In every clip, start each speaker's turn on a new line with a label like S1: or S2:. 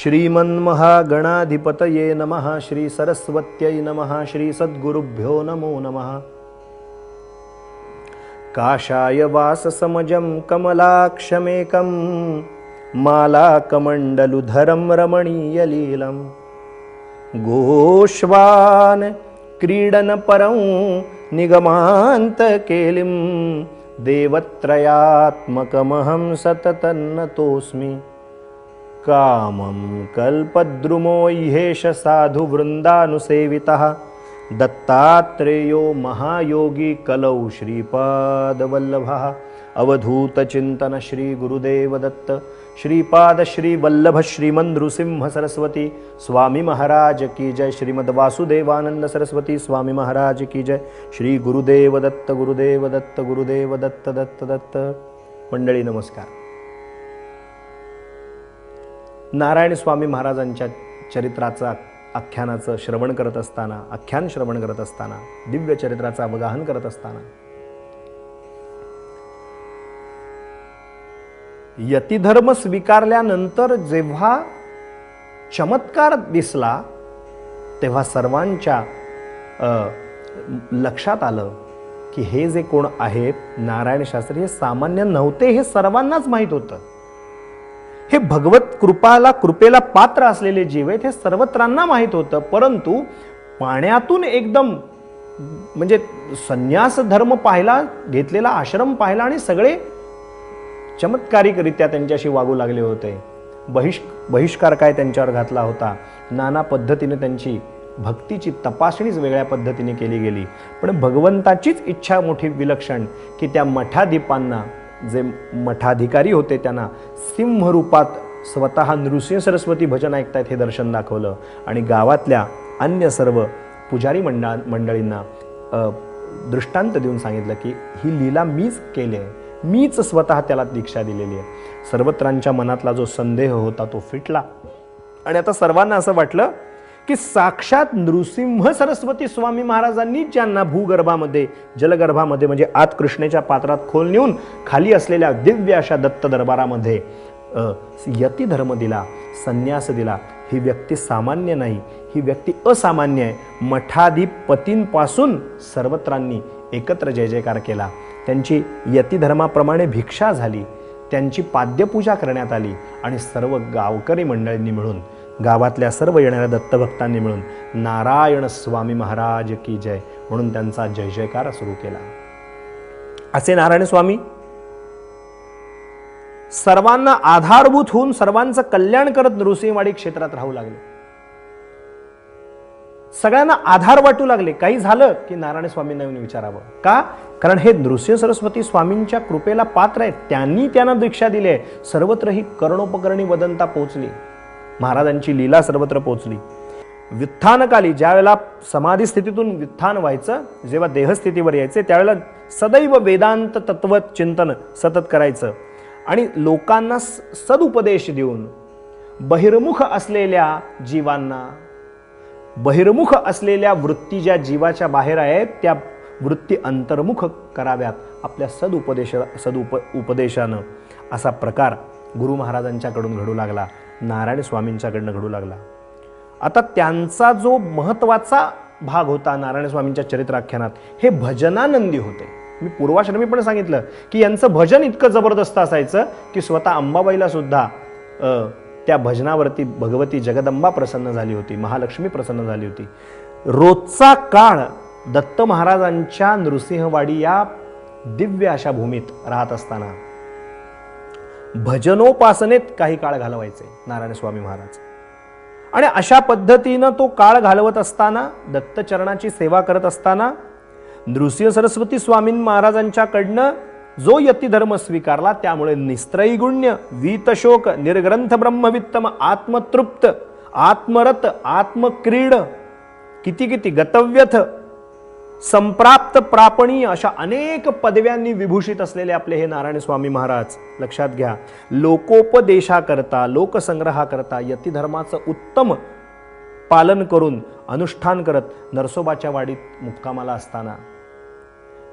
S1: श्रीमन्महागणाधिपतये नमः। श्री सरस्वत्यै नमः। श्री सद्गुरुभ्यो नमो नमः। काषाय वाससमजं कमलाक्षमेकं मालाकमण्डलुधरं रमणीयलीलं गोश्वान् क्रीडनपरं निगमान्तकेलिं देवत्रयात्मकमहं सततं नतोऽस्मि। कामं कल्पद्रुमो ह्येष साधुवृन्दानुसेवितः दत्तात्रेयो महायोगी कलौ श्रीपादवल्लभः। अवधूतचिन्तन श्री गुरुदेव दत्त श्रीपाद श्री वल्लभ श्रीमन् नृसिंह सरस्वती स्वामी महाराज की जय। श्रीमद् वासुदेवानंद सरस्वती स्वामी महाराज की जय। श्री गुरुदेव दत्त गुरुदेव दत्त गुरुदेव दत्त दत्त दत्त। मंडळी नमस्कार। नारायण स्वामी महाराजांच्या चरित्राचा आख्यान श्रवण करत असताना दिव्य चरित्राचा अवगाहन करत असताना यतिधर्म स्वीकारल्यानंतर जेव्हा चमत्कार दिसला तेव्हा सर्वांच्या लक्षात आलं की हे जे कोण आहेत नारायण शास्त्री हे सामान्य नव्हते, हे सर्वांनाच माहित होतं। हे भगवत कृपेला पात्र असलेले जीव आहेत हे सर्वत्रांना माहित होतं। परंतु पाण्यातून एकदम म्हणजे संन्यास धर्म पाहिला, घेतलेला आश्रम पाहिला आणि सगळे चमत्कारिकरित्या त्यांच्याशी वागू लागले होते। बहिष्कार काय त्यांच्यावर घातला होता, नाना पद्धतीने त्यांची भक्तीची तपासणीच वेगळ्या पद्धतीने केली गेली। पण भगवंताचीच इच्छा मोठी विलक्षण की त्या मठाधिपांना, जे मठाधिकारी होते त्यांना सिंह रूपात स्वतः नृसिंह सरस्वती भजन ऐकतायत हे दर्शन दाखवलं आणि गावातल्या अन्य सर्व पुजारी मंडळींना दृष्टांत देऊन सांगितलं की ही लीला मीच केली आहे, मीच स्वतः त्याला दीक्षा दिलेली आहे। सर्वत्रांच्या मनातला जो संदेह होता तो फिटला आणि आता सर्वांना असं वाटलं की साक्षात नृसिंह सरस्वती स्वामी महाराजांनी ज्यांना भूगर्भामध्ये जलगर्भामध्ये म्हणजे आत कृष्णेच्या पात्रात खोल नेऊन खाली असलेल्या दिव्य अशा दत्त दरबारामध्ये यती धर्म दिला, संन्यास दिला, ही व्यक्ती सामान्य नाही, ही व्यक्ती असामान्य आहे। मठाधिपतींपासून सर्वत्रांनी एकत्र जय जयकार केला, त्यांची यती धर्माप्रमाणे भिक्षा झाली, त्यांची पाद्यपूजा करण्यात आली आणि सर्व गावकरी मंडळींनी मिळून, गावातल्या सर्व येणाऱ्या दत्तभक्तांनी मिळून नारायण स्वामी महाराज की जय म्हणून त्यांचा जय जयकार सुरू केला। असे नारायण स्वामी सर्वांना आधारभूत होऊन सर्वांचं कल्याण करत नृसिंहवाडी क्षेत्रात राहू लागले, सगळ्यांना आधार वाटू लागले। काही झालं की नारायण स्वामींना येऊन विचारावं का, कारण हे नृसिंह सरस्वती स्वामींच्या कृपेला पात्र आहेत, त्यांना दीक्षा दिली आहे। सर्वत्र ही कर्णोपकरणी वदंता पोहोचली, महाराजांची लीला सर्वत्र पोहोचली। व्युत्थानकाली ज्यावेळेला समाधी स्थितीतून व्युत्थान व्हायचं, जेव्हा देहस्थितीवर यायचे त्यावेळेला सदैव वेदांत तत्व चिंतन सतत करायचं आणि लोकांना सदुपदेश देऊन बहिर्मुख असलेल्या जीवांना, बहिर्मुख असलेल्या वृत्ती ज्या जीवाच्या बाहेर आहेत त्या वृत्ती अंतर्मुख कराव्यात आपल्या उपदेशानं। असा प्रकार गुरु महाराजांच्याकडून घडू लागला, नारायण स्वामींच्याकडनं घडू लागला। आता त्यांचा जो महत्वाचा भाग होता नारायण स्वामींच्या चरित्राख्यानात हे भजनानंदी होते। मी पूर्वाश्रमी पण सांगितलं की यांचं भजन इतकं जबरदस्त असायचं की स्वतः अंबाबाईला सुद्धा त्या भजनावरती भगवती जगदंबा प्रसन्न झाली होती, महालक्ष्मी प्रसन्न झाली होती। रोजचा काळ दत्त महाराजांच्या नृसिंहवाडी या दिव्य अशा भूमीत राहत असताना भजनोपासनेत काही काळ घालवायचे नारायण स्वामी महाराज आणि अशा पद्धतीनं तो काळ घालवत असताना, दत्तचरणाची सेवा करत असताना नृसिंह सरस्वती स्वामी महाराजांच्याकडनं जो यती धर्म स्वीकारला त्यामुळे निस्त्रैगुण्य, वीतशोक, निर्ग्रंथ ब्रह्मवित्तम, आत्मतृप्त, आत्मरत, आत्मक्रीड, किती गतव्यथ, संप्राप्त, प्रापणीय अशा अनेक पदव्यांनी विभूषित असलेले आपले हे नारायण स्वामी महाराज लक्षात घ्या, लोकोपदेशाकरता, लोकसंग्रहाकरता यती धर्माचं उत्तम पालन करून अनुष्ठान करत नरसोबाच्या वाडीत मुक्कामाला असताना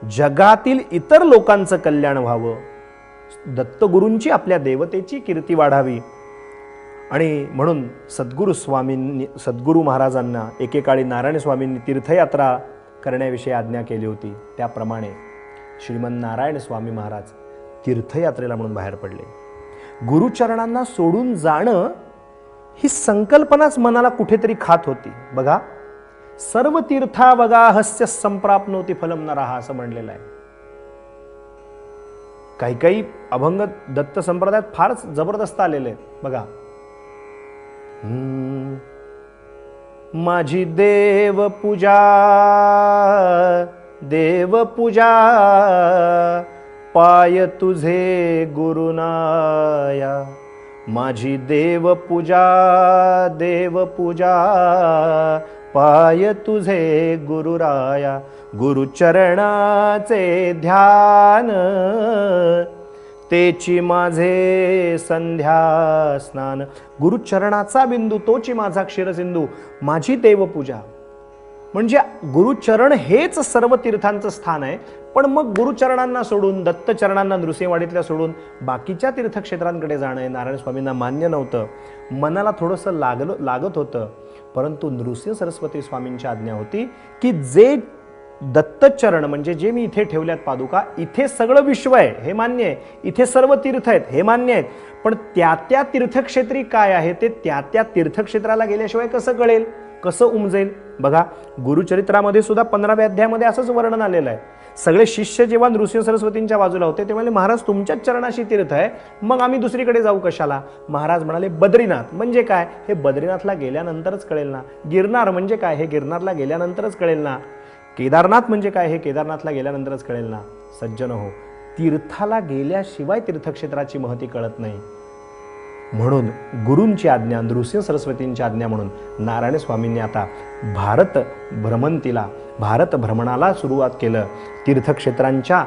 S1: जगातील इतर लोकांचं कल्याण व्हावं, दत्तगुरूंची आपल्या देवतेची कीर्ती वाढावी आणि म्हणून सद्गुरू महाराजांना एकेकाळी नारायण स्वामींनी तीर्थयात्रा करण्याविषयी आज्ञा केली होती. त्याप्रमाणे श्रीमन नारायण स्वामी महाराज तीर्थयात्रेला म्हणून बाहेर पडले. गुरुचरणांना सोडून जाणं ही संकल्पनाच मनाला कुठेतरी खात होती. बघा, सर्व तीर्था बघा हस्य संप्राप्नोती फलम नराहा असं म्हणलेलं आहे. काही काही अभंग दत्त संप्रदायात फारच जबरदस्त आलेले आहेत. बघा, माझी देवपूजा पाय तुझे गुरुनाया, माझी देवपूजा पाय तुझे गुरुराया, गुरुचरणाचे ध्यान तेची माझे संध्या स्नान. गुरुचरणाचा बिंदू तोची माझा क्षीरसिंधू, माझी देवपूजा. म्हणजे गुरुचरण हेच सर्व तीर्थांचं स्थान आहे. पण मग गुरुचरणांना सोडून, दत्तचरणांना नृसिंहवाडीतल्या सोडून बाकीच्या तीर्थक्षेत्रांकडे जाणं हे नारायण स्वामींना मान्य नव्हतं. मनाला थोडंसं लागत होतं. परंतु नृसिंह सरस्वती स्वामींची आज्ञा होती की जे दत्तचरण म्हणजे जे मी इथे ठेवल्यात पादुका, इथे सगळं विश्व आहे हे मान्य आहे, इथे सर्व तीर्थ आहेत हे मान्य आहेत, पण त्या त्या तीर्थक्षेत्री काय आहे ते त्या त्या तीर्थक्षेत्राला गेल्याशिवाय कसं कळेल, कसं उमजेल. बघा, गुरुचरित्रामध्ये सुद्धा 15व्या अध्यायामध्ये असंच वर्णन आलेलं आहे. सगळे शिष्य जेव्हा नृसिंह सरस्वतींच्या बाजूला होते ते म्हणाले, महाराज तुमच्याच चरणाशी तीर्थ आहे, मग आम्ही दुसरीकडे जाऊ कशाला. महाराज म्हणाले, बद्रीनाथ म्हणजे काय हे बद्रीनाथला गेल्यानंतरच कळेल ना. गिरनार म्हणजे काय हे गिरनारला गेल्यानंतरच कळेल ना. केदारनाथ म्हणजे काय हे केदारनाथला गेल्यानंतरच कळेल ना. सज्जन हो, तीर्थाला गेल्याशिवाय तीर्थक्षेत्राची महती कळत नाही. म्हणून गुरूंची आज्ञा, नृसिंह सरस्वतींची आज्ञा म्हणून नारायण स्वामींनी आता भारत भ्रमणाला सुरुवात केलं. तीर्थक्षेत्रांच्या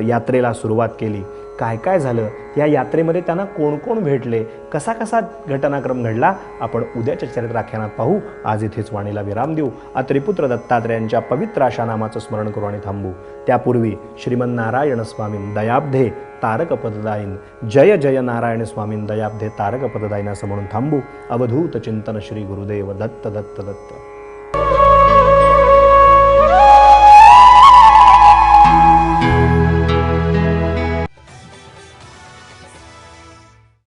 S1: यात्रेला सुरुवात केली. काय काय झालं, या यात्रेमध्ये त्यांना कोण कोण भेटले, कसा कसा घटनाक्रम घडला, आपण उद्याच्या चरित्राख्यानात पाहू. आज इथेच वाणीला विराम देऊ. त्रिपुत्र दत्तात्रेयांच्या पवित्र अशा नामाचं स्मरण करू आणि थांबू. त्यापूर्वी श्रीमन्नारायण स्वामीं दयाब्धे तारक पददायीन, जय जय नारायण स्वामीं दयाब्धे तारक पददायीन असं म्हणून थांबू. अवधूत चिंतन श्री गुरुदेव दत्त दत्त दत्त.